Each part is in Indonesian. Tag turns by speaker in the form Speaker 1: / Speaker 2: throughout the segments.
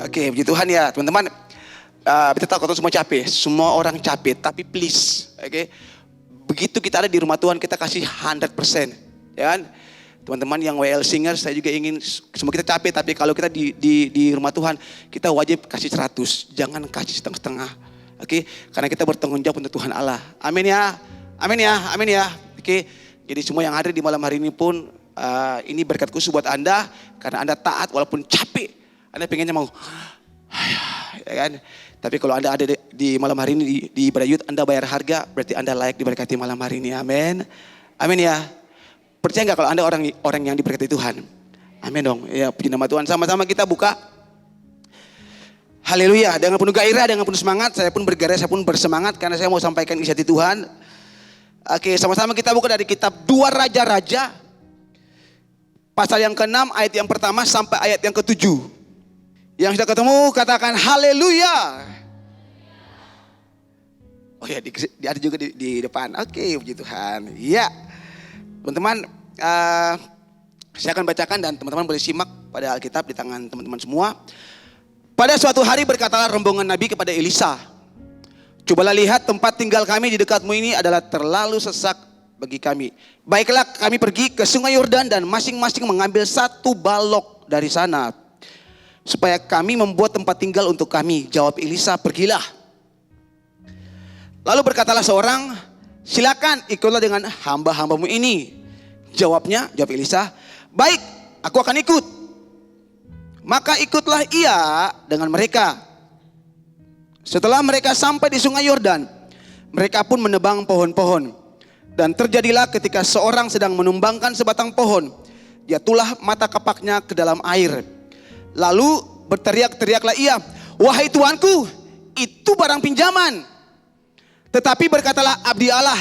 Speaker 1: Oke, puji Tuhan ya teman-teman. Kita tahu kalau semua capek, semua orang capek, tapi please, oke, begitu kita ada di rumah Tuhan kita kasih 100%, ya kan? Teman-teman yang WL Singer, saya juga ingin semua kita capek, tapi kalau kita di rumah Tuhan kita wajib kasih 100, jangan kasih setengah-setengah, oke? Karena kita bertanggung jawab untuk Tuhan Allah. Amin ya, amin ya, amin ya, oke? Jadi semua yang hadir di malam hari ini pun ini berkat khusus buat Anda, karena Anda taat walaupun capek, Anda pengennya mau, ya kan? Tapi kalau Anda ada di malam hari ini di ibadah youth, Anda bayar harga, berarti Anda layak diberkati malam hari ini. Amin. Amin ya. Percaya nggak kalau Anda orang yang diberkati Tuhan? Amin dong. Ya, puji nama Tuhan. Sama-sama kita buka. Haleluya. Dengan penuh gairah, dengan penuh semangat. Saya pun bergairah, saya pun bersemangat karena saya mau sampaikan isi hati Tuhan. Oke, sama-sama kita buka dari kitab 2 Raja-Raja. Pasal yang ke-6, ayat yang pertama sampai ayat yang ke-7. Yang sudah ketemu katakan haleluya. Oh ya, ada juga di depan. Oke, puji Tuhan. Ya, teman-teman, saya akan bacakan dan teman-teman boleh simak pada Alkitab di tangan teman-teman semua. Pada suatu hari berkatalah rombongan Nabi kepada Elisa, cobalah lihat tempat tinggal kami di dekatmu ini adalah terlalu sesak bagi kami. Baiklah kami pergi ke sungai Yordan dan masing-masing mengambil 1 balok dari sana, supaya kami membuat tempat tinggal untuk kami. Jawab Elisa, pergilah. Lalu berkatalah seorang, silakan ikutlah dengan hamba-hambamu ini. Jawab Elisa, baik, aku akan ikut. Maka ikutlah ia dengan mereka. Setelah mereka sampai di sungai Yordan, mereka pun menebang pohon-pohon. Dan terjadilah ketika seorang sedang menumbangkan sebatang pohon, jatuhlah mata kapaknya ke dalam air. Lalu berteriak-teriaklah ia, wahai tuanku, itu barang pinjaman. Tetapi berkatalah abdi Allah,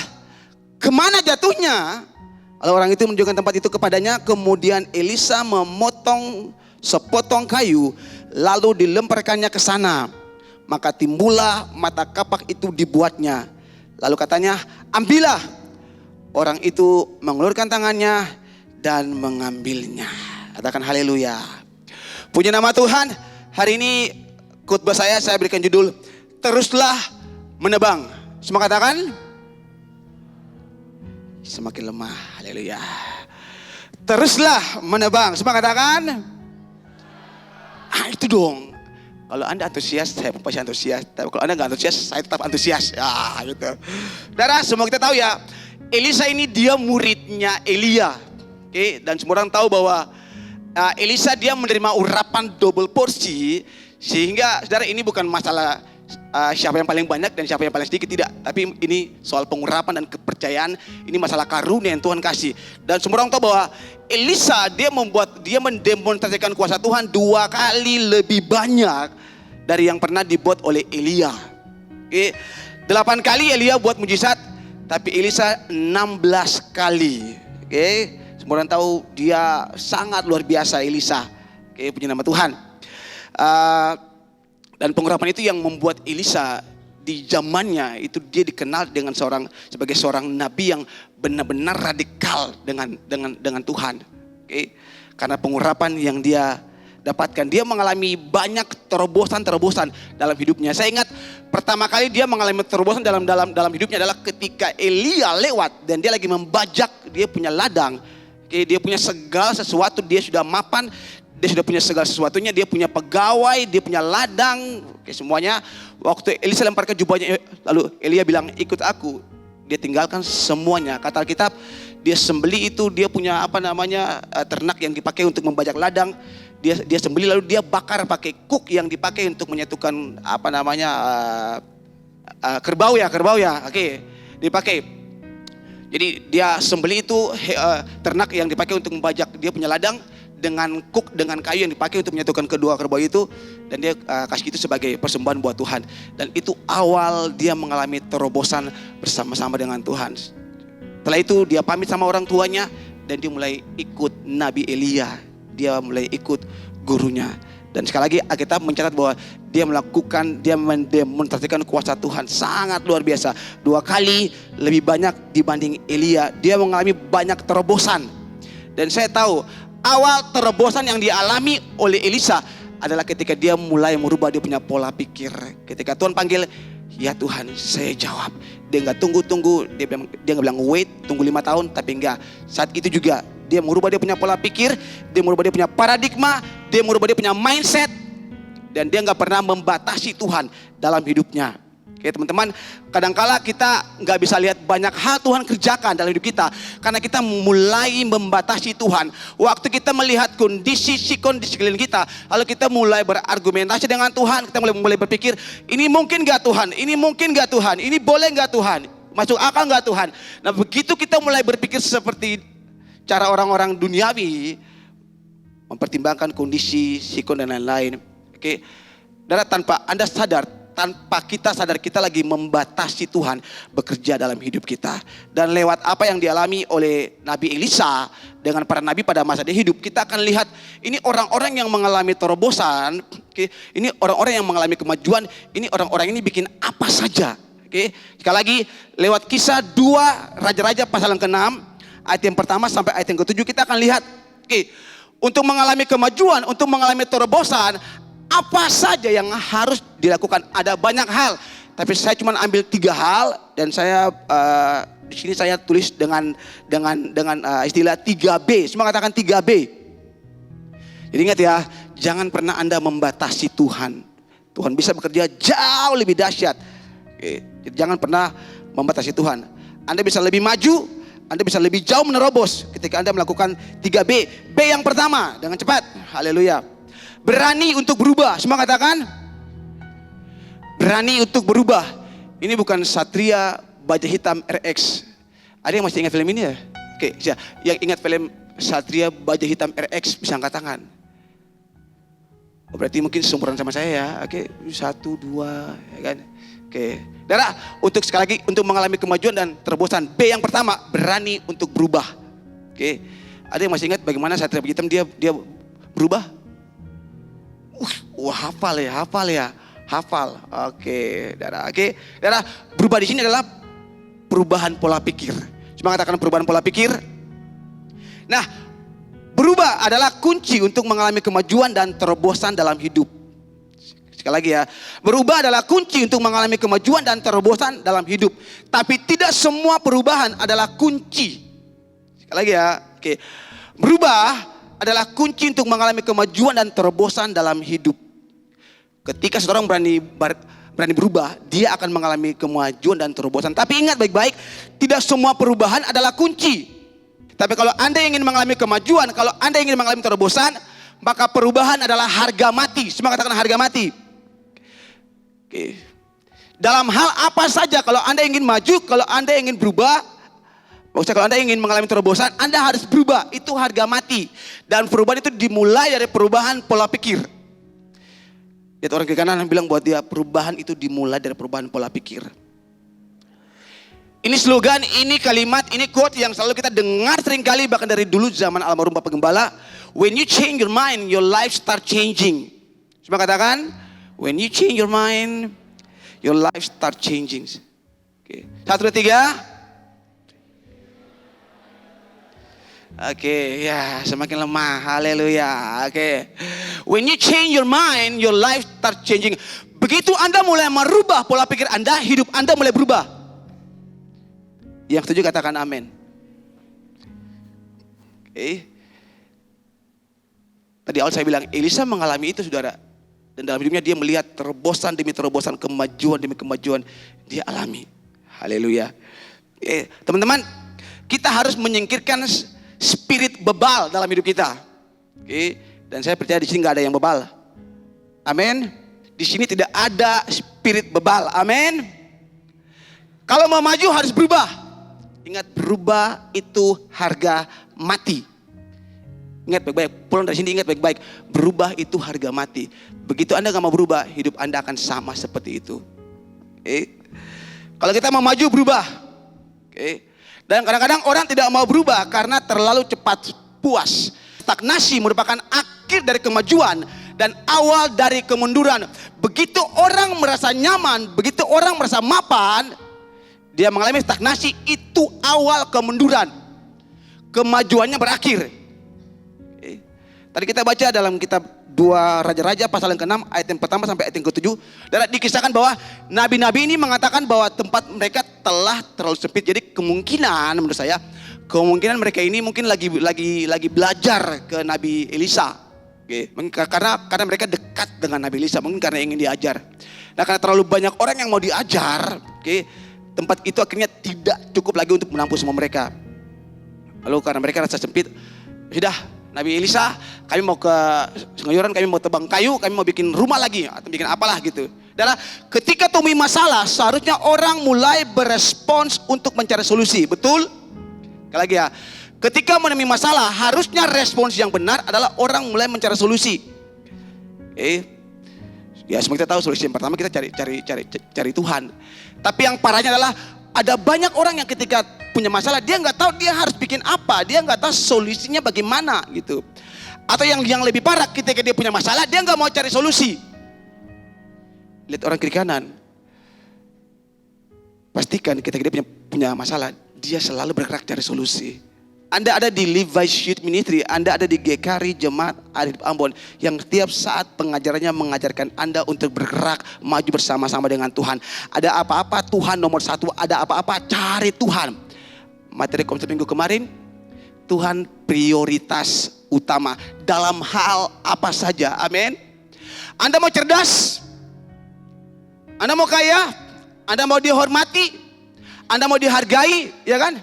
Speaker 1: kemana jatuhnya? Lalu orang itu menunjukkan tempat itu kepadanya. Kemudian Elisa memotong sepotong kayu, lalu dilemparkannya ke sana. Maka timbullah mata kapak itu dibuatnya. Lalu katanya, ambillah. Orang itu mengulurkan tangannya dan mengambilnya. Katakan haleluya. Puji nama Tuhan. Hari ini khotbah saya berikan judul teruslah menebang. Semua katakan semakin lemah. Haleluya. Teruslah menebang. Semua katakan. Itu dong. Kalau Anda antusias, saya pun pasti antusias. Tapi kalau Anda nggak antusias, saya tetap antusias. Ya, gitu. Saudara, semua kita tahu ya, Elisa ini dia muridnya Elia. Oke, dan semua orang tahu bahwa Elisa dia menerima urapan double porsi, sehingga saudara ini bukan masalah siapa yang paling banyak dan siapa yang paling sedikit, tidak. Tapi ini soal pengurapan dan kepercayaan, ini masalah karunia yang Tuhan kasih. Dan semua orang tahu bahwa Elisa dia mendemonstrasikan kuasa Tuhan 2 kali lebih banyak dari yang pernah dibuat oleh Elia. Oke, 8 kali Elia buat mujizat, tapi Elisa 16 kali. Oke. Semua orang tahu dia sangat luar biasa Elisa. Oke, puji nama Tuhan. Dan pengurapan itu yang membuat Elisa di zamannya itu dia dikenal sebagai seorang nabi yang benar-benar radikal dengan Tuhan. Oke, karena pengurapan yang dia dapatkan, dia mengalami banyak terobosan dalam hidupnya. Saya ingat pertama kali dia mengalami terobosan dalam hidupnya adalah ketika Elia lewat dan dia lagi membajak, dia punya ladang. Oke, dia punya segala sesuatu, dia sudah mapan, dia sudah punya segala sesuatunya, dia punya pegawai, dia punya ladang, oke, semuanya. Waktu Elisa lemparkan jubahnya, lalu Elia bilang, ikut aku. Dia tinggalkan semuanya. Kata Alkitab, dia sembeli itu, dia punya ternak yang dipakai untuk membajak ladang. Dia sembeli lalu dia bakar pakai kuk yang dipakai untuk menyatukan kerbau ya, oke, dipakai. Jadi dia sembeli itu ternak yang dipakai untuk membajak, dia punya ladang dengan kuk, dengan kayu yang dipakai untuk menyatukan kedua kerbau itu, dan dia kasih itu sebagai persembahan buat Tuhan. Dan itu awal dia mengalami terobosan bersama-sama dengan Tuhan. Setelah itu dia pamit sama orang tuanya dan dia mulai ikut Nabi Elia, dia mulai ikut gurunya. Dan sekali lagi Alkitab mencatat bahwa dia mendemonstrasikan kuasa Tuhan sangat luar biasa. 2 kali lebih banyak dibanding Elia. Dia mengalami banyak terobosan. Dan saya tahu awal terobosan yang dialami oleh Elisa adalah ketika dia mulai merubah dia punya pola pikir. Ketika Tuhan panggil, ya Tuhan, saya jawab. Dia nggak tunggu-tunggu, dia nggak bilang wait, tunggu 5 tahun, tapi enggak. Saat itu juga dia merubah dia punya pola pikir, dia merubah dia punya paradigma, dia merubah dia punya mindset, dan dia nggak pernah membatasi Tuhan dalam hidupnya. Oke teman-teman, kadangkala kita nggak bisa lihat banyak hal Tuhan kerjakan dalam hidup kita karena kita mulai membatasi Tuhan. Waktu kita melihat kondisi sekeliling kita, lalu kita mulai berargumentasi dengan Tuhan, kita mulai berpikir, ini mungkin nggak Tuhan, ini mungkin nggak Tuhan, ini boleh nggak Tuhan, masuk akal nggak Tuhan. Nah begitu kita mulai berpikir seperti cara orang-orang duniawi, mempertimbangkan kondisi sikon dan lain-lain. Oke, dan tanpa Anda sadar, tanpa kita sadar, kita lagi membatasi Tuhan bekerja dalam hidup kita. Dan lewat apa yang dialami oleh Nabi Elisa dengan para nabi pada masa dia hidup, kita akan lihat ini orang-orang yang mengalami terobosan, ini orang-orang yang mengalami kemajuan, ini orang-orang ini bikin apa saja. Sekali lagi lewat kisah 2 Raja-Raja pasal yang ke-6 ayat yang pertama sampai ayat yang ke-7 kita akan lihat untuk mengalami kemajuan, untuk mengalami terobosan, apa saja yang harus dilakukan. Ada banyak hal, tapi saya cuma ambil 3 hal dan saya di sini saya tulis dengan istilah 3B. Semua katakan 3B. Jadi ingat ya, jangan pernah Anda membatasi Tuhan. Tuhan bisa bekerja jauh lebih dahsyat. Jadi jangan pernah membatasi Tuhan. Anda bisa lebih maju, Anda bisa lebih jauh menerobos ketika Anda melakukan 3B. B yang pertama, dengan cepat. Haleluya. Berani untuk berubah. Semua katakan berani untuk berubah. Ini bukan Satria Baja Hitam RX. Ada yang masih ingat film ini ya? Oke, yang ingat film Satria Baja Hitam RX bisa angkat tangan. Oh, berarti mungkin seumuran sama saya ya. Oke, 1, 2 ya kan. Oke. Darah, untuk sekali lagi untuk mengalami kemajuan dan terobosan. B yang pertama, berani untuk berubah. Oke. Ada yang masih ingat bagaimana Satria Baja Hitam dia berubah? Hafal ya. Oke, darah. Darah, berubah di sini adalah perubahan pola pikir. Cuma katakan perubahan pola pikir. Nah, berubah adalah kunci untuk mengalami kemajuan dan terobosan dalam hidup. Sekali lagi ya, berubah adalah kunci untuk mengalami kemajuan dan terobosan dalam hidup. Tapi tidak semua perubahan adalah kunci. Sekali lagi ya, oke. Berubah adalah kunci untuk mengalami kemajuan dan terobosan dalam hidup. Ketika seseorang berani berubah, dia akan mengalami kemajuan dan terobosan. Tapi ingat baik-baik, tidak semua perubahan adalah kunci. Tapi kalau Anda ingin mengalami kemajuan, kalau Anda ingin mengalami terobosan, maka perubahan adalah harga mati. Semua katakan harga mati. Oke. Dalam hal apa saja, kalau Anda ingin maju, kalau Anda ingin berubah, maksudnya kalau Anda ingin mengalami terobosan, Anda harus berubah. Itu harga mati. Dan perubahan itu dimulai dari perubahan pola pikir. Lihat orang kiri kanan bilang buat dia, perubahan itu dimulai dari perubahan pola pikir. Ini slogan, ini kalimat, ini quote yang selalu kita dengar seringkali bahkan dari dulu zaman almarhum Bapak Gembala. When you change your mind, your life start changing. Semua katakan, when you change your mind, your life start changing. Oke. 1, 2, 3. Oke, ya semakin lemah. Haleluya. Oke. When you change your mind, your life start changing. Begitu Anda mulai merubah pola pikir Anda, hidup Anda mulai berubah. Yang setuju katakan amin. Oke. Tadi awal saya bilang Elisa mengalami itu, saudara. Dan dalam hidupnya dia melihat terobosan demi terobosan, kemajuan demi kemajuan dia alami. Haleluya. Teman-teman, kita harus menyingkirkan spirit bebal dalam hidup kita. Oke, dan saya percaya di sini nggak ada yang bebal. Amin. Di sini tidak ada spirit bebal. Amin. Kalau mau maju harus berubah. Ingat, berubah itu harga mati. Ingat baik-baik, pulang dari sini ingat baik-baik, berubah itu harga mati. Begitu Anda nggak mau berubah, hidup Anda akan sama seperti itu. Oke. Kalau kita mau maju, berubah. Oke. Dan kadang-kadang orang tidak mau berubah karena terlalu cepat puas. Stagnasi merupakan akhir dari kemajuan dan awal dari kemunduran. Begitu orang merasa nyaman, begitu orang merasa mapan, dia mengalami stagnasi, itu awal kemunduran. Kemajuannya berakhir. Tadi kita baca dalam kitab 2 Raja-Raja pasal yang ke-6 ayat yang pertama sampai ayat yang ke-7. Dan dikisahkan bahwa nabi-nabi ini mengatakan bahwa tempat mereka telah terlalu sempit. Jadi kemungkinan menurut saya, kemungkinan mereka ini mungkin lagi belajar ke Nabi Elisa. Oke, karena mereka dekat dengan Nabi Elisa, mungkin karena ingin diajar. Nah, karena terlalu banyak orang yang mau diajar, oke, tempat itu akhirnya tidak cukup lagi untuk menampung semua mereka. Lalu karena mereka rasa sempit, sudah Nabi Elisa, kami mau ke Sungai Yordan, kami mau tebang kayu, kami mau bikin rumah lagi atau bikin apalah gitu. Dan ketika temui masalah, seharusnya orang mulai berespons untuk mencari solusi, betul? Sekali lagi ya, ketika menemui masalah, harusnya respons yang benar adalah orang mulai mencari solusi. Ya semua kita tahu solusi yang pertama kita cari Tuhan. Tapi yang parahnya adalah ada banyak orang yang ketika punya masalah dia nggak tahu dia harus bikin apa, dia nggak tahu solusinya bagaimana gitu. Atau yang lebih parah, ketika dia punya masalah dia nggak mau cari solusi. Lihat orang kiri kanan, pastikan ketika dia punya masalah dia selalu bergerak cari solusi. Anda ada di Levi's Youth Ministry, Anda ada di GKRI Jemaat Adib Ambon yang setiap saat pengajarannya mengajarkan Anda untuk bergerak maju bersama-sama dengan Tuhan. Ada apa-apa Tuhan nomor 1, ada apa-apa cari Tuhan. Materi konsep minggu kemarin, Tuhan prioritas utama dalam hal apa saja. Amin. Anda mau cerdas, Anda mau kaya, Anda mau dihormati, Anda mau dihargai, ya kan?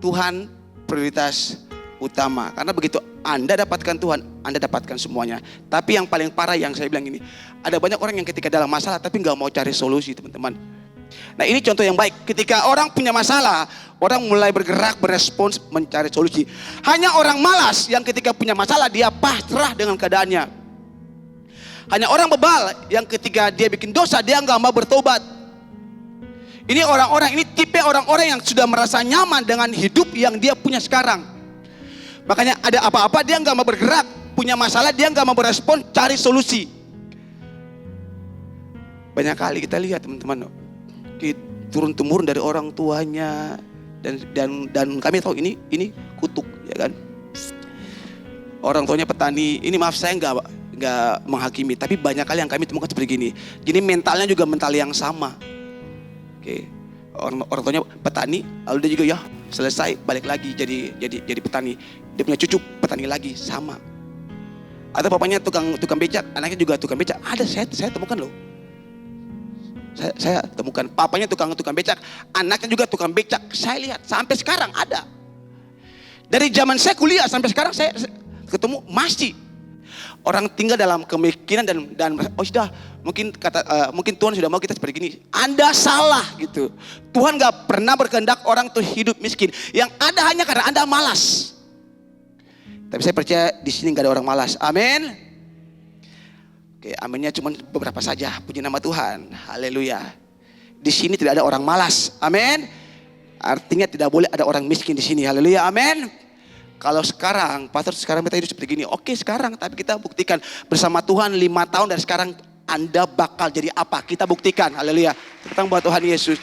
Speaker 1: Tuhan prioritas utama. Karena begitu Anda dapatkan Tuhan, Anda dapatkan semuanya. Tapi yang paling parah yang saya bilang ini, ada banyak orang yang ketika dalam masalah tapi nggak mau cari solusi, teman-teman. Nah, ini contoh yang baik. Ketika orang punya masalah, orang mulai bergerak, berespons, mencari solusi. Hanya orang malas yang ketika punya masalah dia pasrah dengan keadaannya. Hanya orang bebal yang ketika dia bikin dosa dia nggak mau bertobat. Ini orang-orang, ini tipe orang-orang yang sudah merasa nyaman dengan hidup yang dia punya sekarang. Makanya ada apa-apa dia nggak mau bergerak, punya masalah dia nggak mau berespon, cari solusi. Banyak kali kita lihat teman-teman, turun-temurun dari orang tuanya dan kami tahu ini kutuk, ya kan? Orang tuanya petani, ini maaf saya nggak menghakimi, tapi banyak kali yang kami temukan seperti gini. Jadi mentalnya juga mental yang sama. Oke, orang tuanya petani, lalu dia juga ya selesai balik lagi jadi petani. Dia punya cucu petani lagi, sama. Atau papanya tukang becak, anaknya juga tukang becak. Ada saya temukan loh. Saya temukan papanya tukang becak, anaknya juga tukang becak. Saya lihat sampai sekarang ada. Dari zaman saya kuliah sampai sekarang saya ketemu masih. Orang tinggal dalam kemiskinan dan sudah mungkin Tuhan sudah mau kita seperti gini. Anda salah gitu. Tuhan gak pernah berkehendak orang tuh hidup miskin. Yang ada hanya karena Anda malas. Tapi saya percaya di sini gak ada orang malas. Amin. Oke, aminnya cuma beberapa saja. Puji nama Tuhan. Haleluya. Di sini tidak ada orang malas. Amin. Artinya tidak boleh ada orang miskin di sini. Haleluya. Amin. Kalau sekarang, pastor sekarang kita hidup seperti gini. Oke sekarang, tapi kita buktikan bersama Tuhan 5 tahun dari sekarang Anda bakal jadi apa? Kita buktikan, haleluya. Tentang buat Tuhan Yesus.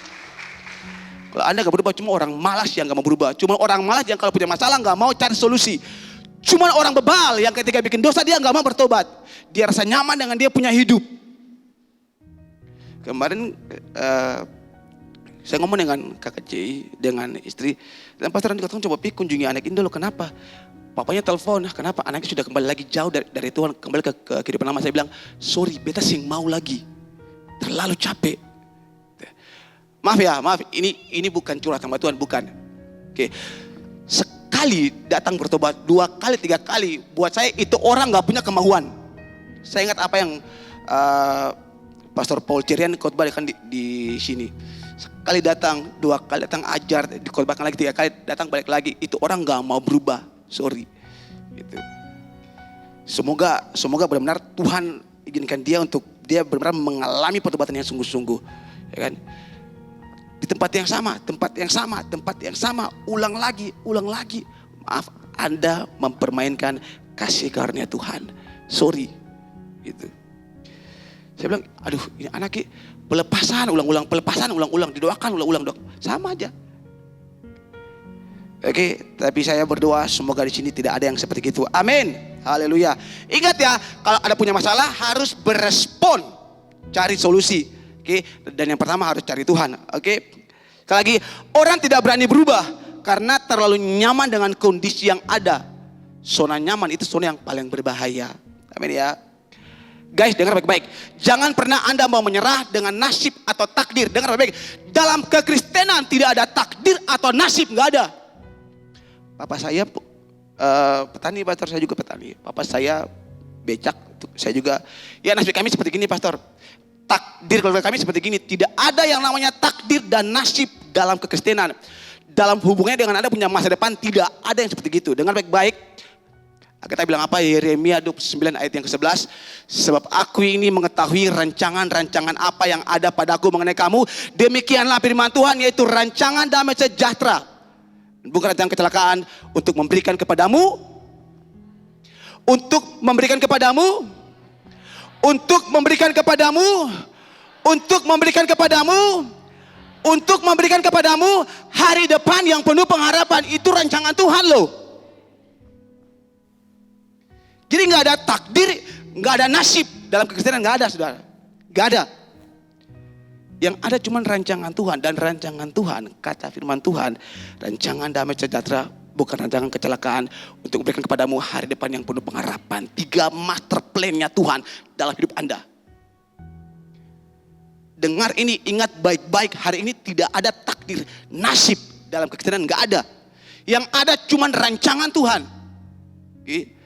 Speaker 1: Kalau Anda gak berubah, cuma orang malas yang gak mau berubah. Cuma orang malas yang kalau punya masalah gak mau cari solusi. Cuma orang bebal yang ketika bikin dosa dia gak mau bertobat. Dia rasa nyaman dengan dia punya hidup. Kemarin saya ngomong dengan kakak C, dengan istri. Dan pastor Andi coba kunjungi anak ini dulu. Kenapa? Papanya telepon, kenapa? Anaknya sudah kembali lagi jauh dari Tuhan, kembali ke kehidupan lama. Saya bilang, sorry, beta sing mau lagi. Terlalu capek. Maaf, ini bukan curhat sama Tuhan, bukan. Oke. Sekali datang bertobat, 2 kali, 3 kali. Buat saya itu orang gak punya kemauan. Saya ingat apa yang Pastor Paul Cirian khotbah kan di sini. Sekali datang, 2 kali datang ajar, dikhotbahkan lagi 3 kali datang balik lagi. Itu orang gak mau berubah, sorry. Gitu. Semoga benar-benar Tuhan izinkan dia untuk dia benar-benar mengalami pertobatan yang sungguh-sungguh, ya kan? Di tempat yang sama, ulang lagi. Maaf, Anda mempermainkan kasih karunia Tuhan. Sorry, gitu. Saya bilang, aduh, ini anaknya pelepasan, ulang-ulang, didoakan, ulang-ulang, sama aja. Oke, tapi saya berdoa semoga di sini tidak ada yang seperti itu. Amin. Haleluya. Ingat ya, kalau ada punya masalah harus berespon, cari solusi. Oke, dan yang pertama harus cari Tuhan. Oke. Sekali lagi, orang tidak berani berubah karena terlalu nyaman dengan kondisi yang ada. Zona nyaman itu zona yang paling berbahaya. Amin ya. Guys, dengar baik-baik. Jangan pernah Anda mau menyerah dengan nasib atau takdir. Dengar baik-baik. Dalam kekristenan tidak ada takdir atau nasib, nggak ada. Papa saya petani, pastor, saya juga petani. Papa saya becak, saya juga. Ya, nasib kami seperti gini, pastor. Takdir keluarga kami seperti gini. Tidak ada yang namanya takdir dan nasib dalam kekristenan. Dalam hubungannya dengan Anda punya masa depan, tidak ada yang seperti itu. Dengar baik-baik. Kita bilang apa? Yeremia 29 ayat yang ke-11. Sebab aku ini mengetahui rancangan-rancangan apa yang ada padaku mengenai kamu. Demikianlah firman Tuhan, yaitu rancangan damai sejahtera. Bukan rancangan kecelakaan, untuk memberikan kepadamu. Untuk memberikan kepadamu. Untuk memberikan kepadamu. Untuk memberikan kepadamu. Untuk memberikan kepadamu hari depan yang penuh pengharapan. Itu rancangan Tuhan loh. Jadi gak ada takdir, gak ada nasib. Dalam kekristenan gak ada, saudara. Gak ada. Yang ada cuma rancangan Tuhan. Dan rancangan Tuhan, kata firman Tuhan, rancangan damai sejahtera, bukan rancangan kecelakaan, untuk memberikan kepadamu hari depan yang penuh pengharapan. 3 master plan-nya Tuhan dalam hidup Anda. Dengar ini, ingat baik-baik, hari ini tidak ada takdir, nasib dalam kekristenan, gak ada. Yang ada cuma rancangan Tuhan. Oke.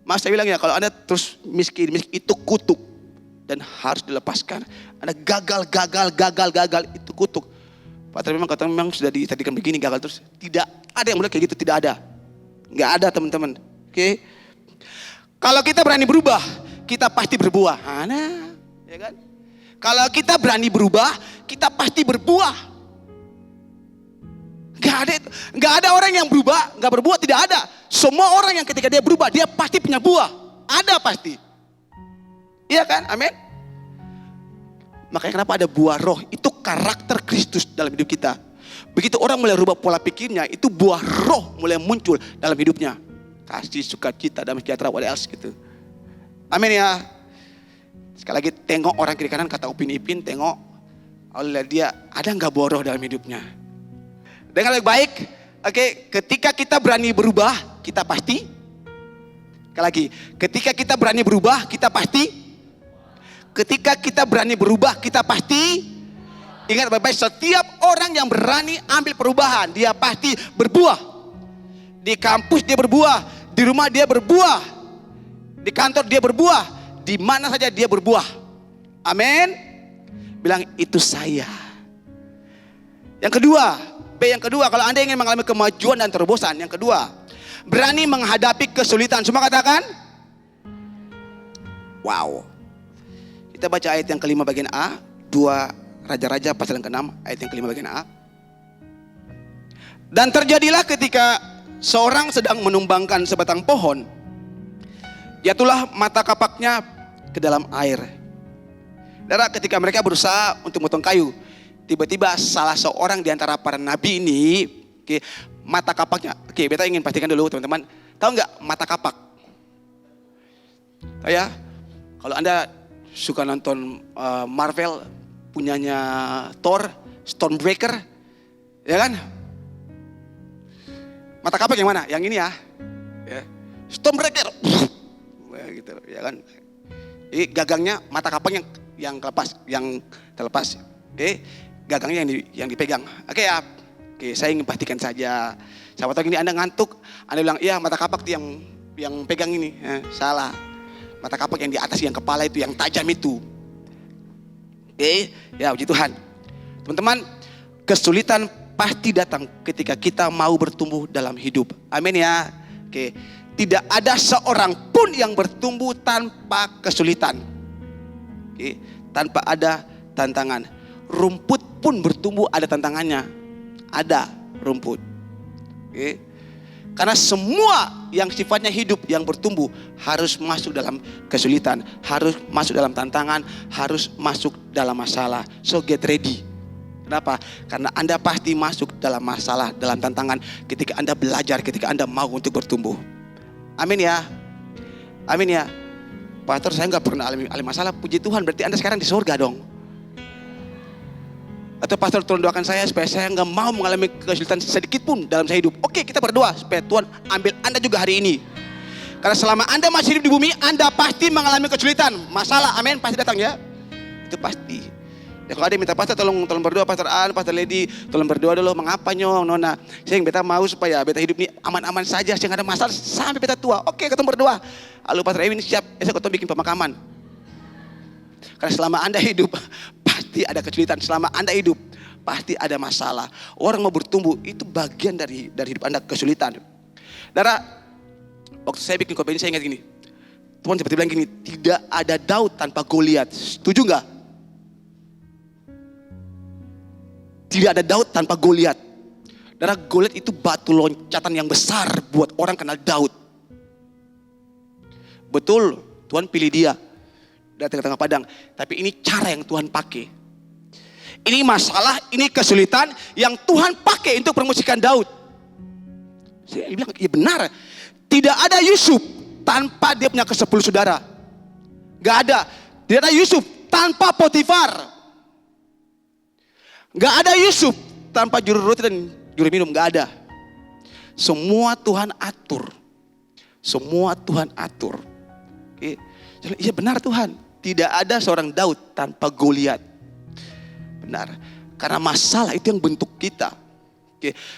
Speaker 1: Mas, saya bilang ya, kalau Anda terus miskin itu kutuk dan harus dilepaskan. Anda gagal, itu kutuk. Pak memang kata memang sudah ditadikan begini, gagal terus. Tidak ada yang boleh kayak gitu, tidak ada. Nggak ada, teman-teman. Oke. Kalau kita berani berubah, kita pasti berbuah. Nah, ya kan? Kalau kita berani berubah, kita pasti berbuah. Gak ada orang yang berubah, gak berbuah, tidak ada. Semua orang yang ketika dia berubah, dia pasti punya buah. Ada pasti. Iya kan? Amin. Makanya kenapa ada buah roh? Itu karakter Kristus dalam hidup kita. Begitu orang mulai rubah pola pikirnya, itu buah roh mulai muncul dalam hidupnya. Kasih, sukacita, damai sejahtera, what else gitu. Amin ya. Sekali lagi, tengok orang kiri kanan, kata Upin Ipin, tengok oleh dia, ada gak buah roh dalam hidupnya? Dengar baik-baik. Oke, ketika kita berani berubah, kita pasti. Sekali lagi, ketika kita berani berubah, kita pasti. Ketika kita berani berubah, kita pasti. Ingat baik-baik, setiap orang yang berani ambil perubahan, dia pasti berbuah. Di kampus dia berbuah, di rumah dia berbuah, di kantor dia berbuah, di mana saja dia berbuah. Amin. Bilang itu saya. Yang kedua, yang kedua, kalau Anda ingin mengalami kemajuan dan terobosan. Yang kedua, berani menghadapi kesulitan. Semua katakan, wow. Kita baca ayat yang kelima bagian A, 2 Raja-Raja pasal yang ke-6, ayat yang kelima bagian A. Dan terjadilah ketika seorang sedang menumbangkan sebatang pohon, jatuhlah mata kapaknya ke dalam air. Saudara, ketika mereka berusaha untuk memotong kayu, tiba-tiba salah seorang di antara para nabi ini, mata kapaknya, beta ingin pastikan dulu teman-teman, tahu nggak mata kapak? Tahu ya? Kalau Anda suka nonton Marvel, punyanya Thor, Stormbreaker, ya kan? Mata kapak yang mana? Yang ini ya, Stormbreaker, gitu, ya kan? Ini gagangnya mata kapak yang terlepas, oke? Gagangnya yang dipegang. Oke ya. Oke, saya ingin pastikan saja. Siapa tahu ini Anda ngantuk, Anda bilang, "Iya, mata kapak yang pegang ini." Salah. Mata kapak yang di atas, yang kepala itu, yang tajam itu. Oke, ya puji Tuhan. Teman-teman, kesulitan pasti datang ketika kita mau bertumbuh dalam hidup. Amin ya. Oke, tidak ada seorang pun yang bertumbuh tanpa kesulitan. Oke, tanpa ada tantangan. Rumput pun bertumbuh ada tantangannya. Ada rumput. Oke. Karena semua yang sifatnya hidup, yang bertumbuh harus masuk dalam kesulitan, harus masuk dalam tantangan, harus masuk dalam masalah. So get ready. Kenapa? Karena Anda pasti masuk dalam masalah, dalam tantangan ketika Anda belajar, ketika Anda mau untuk bertumbuh. Amin ya. Amin ya. Pastor, saya nggak pernah alami masalah. Puji Tuhan, berarti Anda sekarang di surga dong. Atau pastor, tolong doakan saya supaya saya nggak mau mengalami kesulitan sedikit pun dalam saya hidup. Oke, kita berdoa supaya Tuhan ambil Anda juga hari ini. Karena selama Anda masih hidup di bumi, Anda pasti mengalami kesulitan, masalah. Amin, pasti datang ya. Itu pasti. Ya, kalau ada yang minta pastor, tolong berdoa, Pastor An, Pastor Lady, tolong berdoa dulu. Mengapa nyong, Nona? Saya yang beta mau supaya beta hidup ini aman-aman saja, saya nggak ada masalah sampai beta tua. Oke, ketemu berdoa. Lalu Pastor Ewin siap, esok ketemu bikin pemakaman. Karena selama Anda hidup, pasti ada kesulitan. Selama Anda hidup, pasti ada masalah. Orang mau bertumbuh, itu bagian dari hidup Anda, kesulitan. Darah, waktu saya bikin khotbah ini, saya ingat gini. Tuhan seperti bilang gini, tidak ada Daud tanpa Goliat. Setuju nggak? Tidak ada Daud tanpa Goliat. Darah, Goliat itu batu loncatan yang besar buat orang kenal Daud. Betul, Tuhan pilih dia dari tengah-tengah padang. Tapi ini cara yang Tuhan pakai. Ini masalah, ini kesulitan yang Tuhan pakai untuk promosikan Daud. Saya bilang, iya benar. Tidak ada Yusuf tanpa dia punya ke-10 saudara. Gak ada. Tidak ada Yusuf tanpa Potifar. Gak ada Yusuf tanpa juru roti dan juru minum. Gak ada. Semua Tuhan atur. Semua Tuhan atur. Iya benar Tuhan. Tidak ada seorang Daud tanpa Goliat. Benar. Karena masalah itu yang bentuk kita.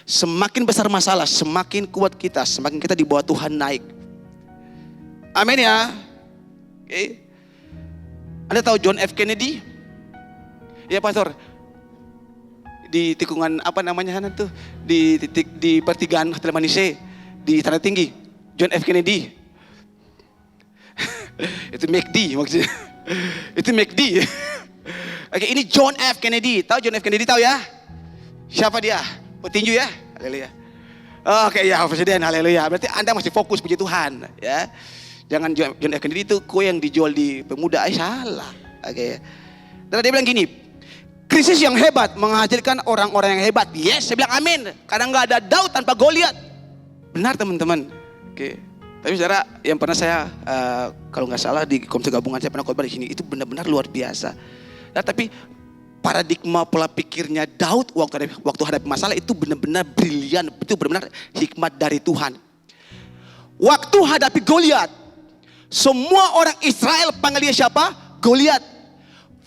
Speaker 1: Semakin besar masalah, semakin kuat kita, semakin kita di bawah Tuhan naik. Amin ya. Anda tahu John F. Kennedy? Ya Pastor. Di tikungan apa namanya sana tuh, di pertigaan Hotel Manise di Tanah Tinggi, John F. Kennedy. Itu McD maksudnya. Itu McD. Oke, ini John F. Kennedy. Tahu John F. Kennedy, tahu ya? Siapa dia? Petinju ya? Haleluya. Oke ya, presiden, haleluya. Berarti Anda masih fokus, puji Tuhan ya. Jangan John F. Kennedy itu kue yang dijual di Pemuda, salah. Oke. Dan dia bilang gini, krisis yang hebat menghasilkan orang-orang yang hebat. Yes, saya bilang amin. Karena nggak ada Daud tanpa Goliat. Benar teman-teman. Oke. Tapi saudara, yang pernah saya kalau nggak salah di komite gabungan saya pernah khotbah di sini, itu benar-benar luar biasa. Nah, tapi paradigma pola pikirnya Daud waktu hadapi masalah itu benar-benar brilian, itu benar-benar hikmat dari Tuhan. Waktu hadapi Goliat, semua orang Israel panggil dia siapa? Goliat.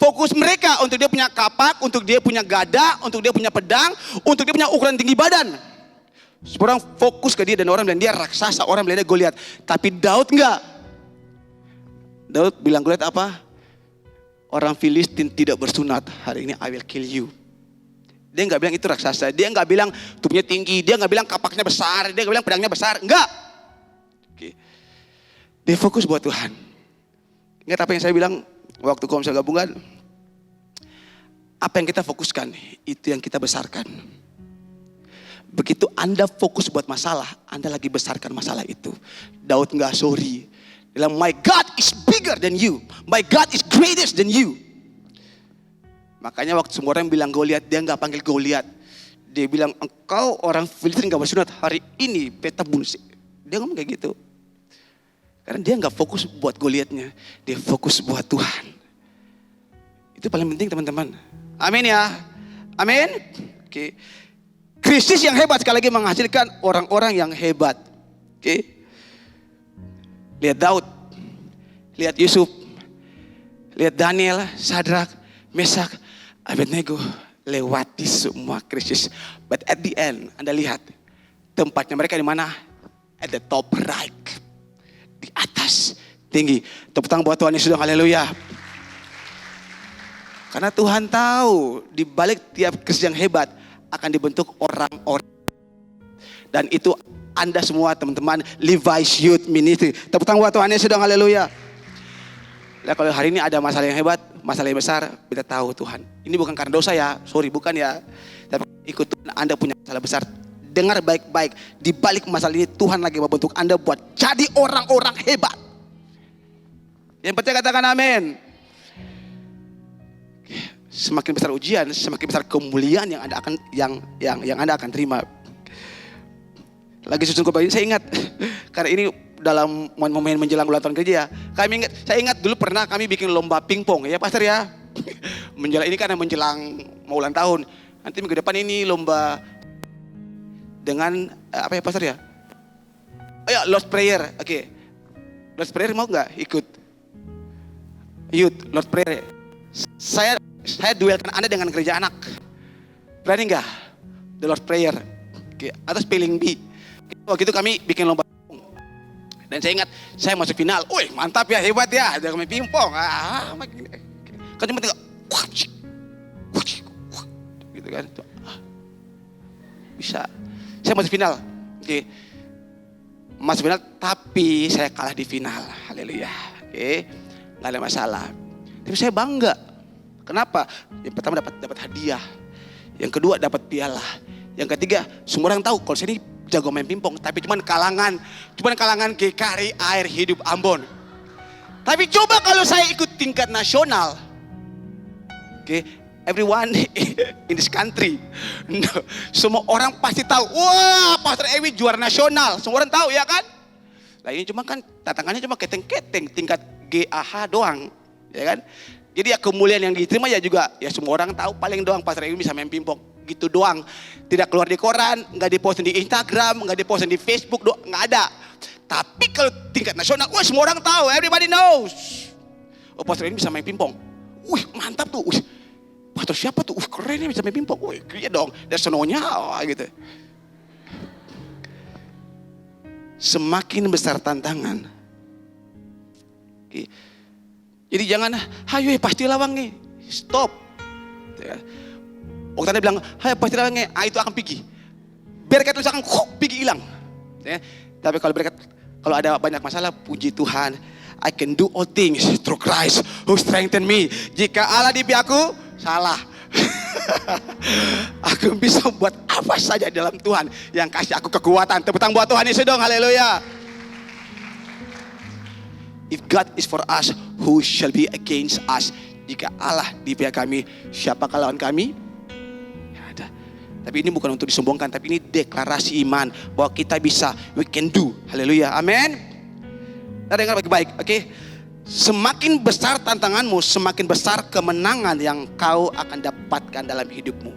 Speaker 1: Fokus mereka untuk dia punya kapak, untuk dia punya gada, untuk dia punya pedang, untuk dia punya ukuran tinggi badan. Semua orang fokus ke dia dan orang bilang dia raksasa, orang bilang dia Goliat. Tapi Daud enggak. Daud bilang Goliat apa? Orang Filistin tidak bersunat, hari ini I will kill you. Dia enggak bilang itu raksasa, dia enggak bilang tubuhnya tinggi, dia enggak bilang kapaknya besar, dia enggak bilang pedangnya besar, enggak. Oke. Dia fokus buat Tuhan. Ingat apa yang saya bilang waktu komsel gabungan? Apa yang kita fokuskan, itu yang kita besarkan. Begitu Anda fokus buat masalah, Anda lagi besarkan masalah itu. Daud enggak sorry. Dia bilang, my God is bigger than you. My God is greatest than you. Makanya waktu semua orang bilang Goliat, dia enggak panggil Goliat. Dia bilang, engkau orang Filistin enggak bersunat, hari ini beta bunuh. Dia ngomong kayak gitu. Karena dia enggak fokus buat Goliatnya, dia fokus buat Tuhan. Itu paling penting teman-teman. Amin ya. Amin. Oke. Krisis yang hebat sekali lagi menghasilkan orang-orang yang hebat. Oke. Lihat Daud, lihat Yusuf, lihat Daniel, Sadrak, Mesak, Abednego lewati semua krisis. But at the end, Anda lihat tempatnya mereka di mana? At the top right, di atas, tinggi. Tepuk tangan buat Tuhan Yesus, haleluya. Karena Tuhan tahu di balik tiap krisis yang hebat akan dibentuk orang-orang. Dan itu Anda semua teman-teman Levi's Youth Ministry. Tepuk tangan buat Tuhan Yesus, haleluya. Nah, kalau hari ini ada masalah yang hebat, masalah yang besar, kita tahu Tuhan. Ini bukan karena dosa ya, sorry bukan ya. Tapi ikut Tuhan, Anda punya masalah besar. Dengar baik-baik, di balik masalah ini Tuhan lagi membentuk Anda buat jadi orang-orang hebat. Yang percaya katakan amin. Semakin besar ujian, semakin besar kemuliaan yang Anda akan yang Anda akan terima. Lagi susun khotbah ini saya ingat karena ini dalam momen menjelang ulang tahun gereja, saya ingat dulu pernah kami bikin lomba pingpong ya pastor ya. Ini karena menjelang mau ulang tahun. Nanti minggu depan ini lomba dengan apa ya pastor ya? Oh ya, Lord's Prayer. Oke. Lord's Prayer mau nggak ikut? Youth, Lord's Prayer. Saya duelkan Anda dengan gereja anak. Berani nggak? The Lord's Prayer. Oke. Atau spelling bee. Waktu itu kami bikin lomba. Dan saya ingat saya masuk final. Wih mantap ya, hebat ya. Ada kami pingpong. Kan cuma tinggal gitu kan. Bisa. Saya masuk final. Oke. Masuk final tapi saya kalah di final. Haleluya. Oke. Gak ada masalah. Tapi saya bangga. Kenapa? Yang pertama dapat hadiah. Yang kedua dapat piala. Yang ketiga semua orang tahu kalau saya ini jago main pingpong, tapi cuman kalangan GKRI Air Hidup Ambon. Tapi coba kalau saya ikut tingkat nasional, everyone in this country, semua orang pasti tahu, wah Pastor Ewi juara nasional, semua orang tahu ya kan? Nah ini cuma kan tantangannya cuma keteng-keteng tingkat GAH doang, ya kan? Jadi ya kemuliaan yang diterima ya juga, ya semua orang tahu paling doang Pastor Ewi bisa main pingpong. Gitu doang, tidak keluar di koran, nggak diposting di Instagram, nggak diposting di Facebook, nggak ada. Tapi kalau tingkat nasional, wah semua orang tahu, everybody knows. Oh pastor ini bisa main pingpong, wih mantap tuh, wih pastor siapa tuh, wih keren nih bisa main pingpong, wih iya dong, dan sononya, gitu. Semakin besar tantangan, jadi jangan, hayo pasti lawang nih, stop. Waktu Anda bilang, hai pasti lawangnya, itu akan pergi. Berkat itu akan pergi hilang. Ya. Tapi kalau ada banyak masalah, puji Tuhan, I can do all things through Christ who strengthen me. Jika Allah di pihakku, salah. Aku bisa buat apa saja dalam Tuhan yang kasih aku kekuatan. Tepuk tangan buat Tuhan Yesus dong, haleluya. If God is for us, who shall be against us? Jika Allah di pihak kami, siapakah lawan kami? Tapi ini bukan untuk disombongkan, tapi ini deklarasi iman bahwa kita bisa, we can do. Haleluya, amin. Nah, dengar baik-baik, oke? Semakin besar tantanganmu, semakin besar kemenangan yang kau akan dapatkan dalam hidupmu.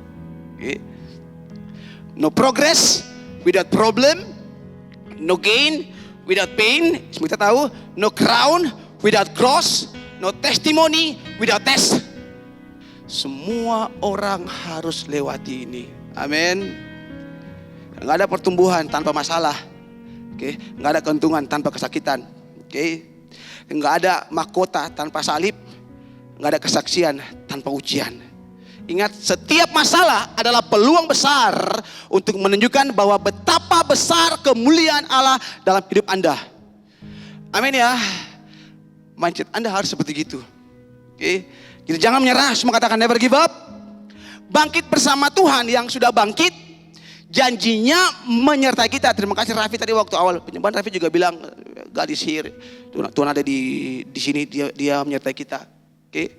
Speaker 1: Okay? No progress without problem, no gain without pain. Semua kita tahu, no crown without cross, no testimony without test. Semua orang harus lewati ini. Amin. Nggak ada pertumbuhan tanpa masalah. Oke, nggak ada keuntungan tanpa kesakitan. Oke, nggak ada mahkota tanpa salib. Nggak ada kesaksian tanpa ujian. Ingat, setiap masalah adalah peluang besar untuk menunjukkan bahwa betapa besar kemuliaan Allah dalam hidup Anda. Amin ya. Mindset Anda harus seperti itu. Oke, jadi jangan menyerah. Semua katakan never give up. Bangkit bersama Tuhan yang sudah bangkit, janjinya menyertai kita. Terima kasih Raffi tadi waktu awal penyembahan, Raffi juga bilang God is here. Tuhan ada di sini, dia menyertai kita. Oke.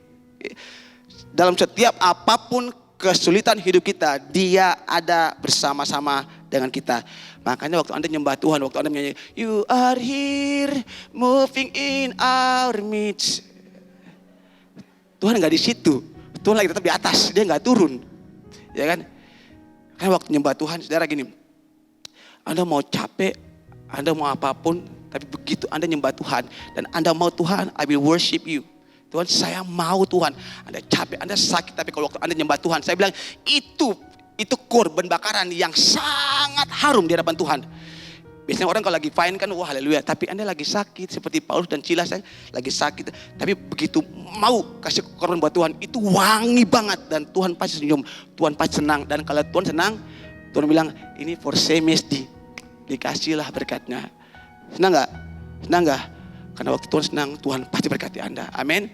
Speaker 1: Dalam setiap apapun kesulitan hidup kita, Dia ada bersama-sama dengan kita. Makanya waktu Anda nyembah Tuhan, waktu Anda menyanyi, You are here, moving in our midst. Tuhan nggak di situ. Tuhan lagi tetap di atas, dia nggak turun, ya kan? Karena waktu nyembah Tuhan, saudara gini, Anda mau capek, Anda mau apapun, tapi begitu Anda nyembah Tuhan dan Anda mau Tuhan, I will worship you. Tuhan, saya mau Tuhan. Anda capek, Anda sakit, tapi kalau waktu Anda nyembah Tuhan, saya bilang itu korban bakaran yang sangat harum di hadapan Tuhan. Biasanya orang kalau lagi fine kan, wah haleluya. Tapi Anda lagi sakit seperti Paulus dan Silas lagi sakit. Tapi begitu mau kasih korban buat Tuhan, itu wangi banget. Dan Tuhan pasti senyum, Tuhan pasti senang. Dan kalau Tuhan senang, Tuhan bilang, ini for semesti. Dikasihlah berkatnya. Senang gak? Senang gak? Karena waktu Tuhan senang, Tuhan pasti berkati Anda. Amin.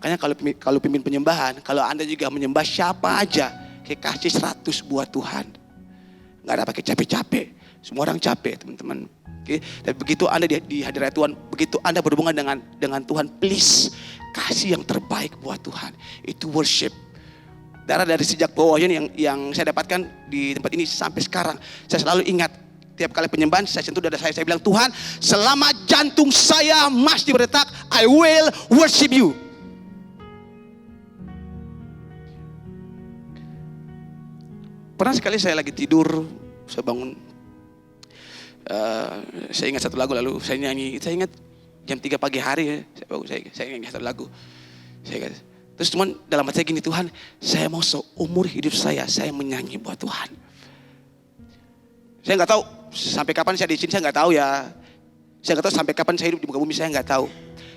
Speaker 1: Makanya kalau pimpin penyembahan, kalau Anda juga menyembah siapa aja, kasih 100 buat Tuhan. Gak ada pakai capek-capek. Semua orang capek teman-teman. Oke, tapi begitu Anda di hadirat Tuhan, begitu Anda berhubungan dengan Tuhan, please kasih yang terbaik buat Tuhan. Itu worship. Dari sejak bawahnya yang saya dapatkan di tempat ini sampai sekarang, saya selalu ingat tiap kali penyembahan saya sentuh dada saya bilang, Tuhan, selama jantung saya masih berdetak, I will worship you. Pernah sekali saya lagi tidur, saya bangun, saya ingat satu lagu, lalu saya nyanyi. Saya ingat jam 3 pagi hari, saya ingat satu lagu. Terus cuman dalam hati saya gini, Tuhan, saya mau seumur hidup saya menyanyi buat Tuhan. Saya nggak tahu sampai kapan saya di sini, saya nggak tahu ya. Saya nggak tahu sampai kapan saya hidup di muka bumi, saya nggak tahu.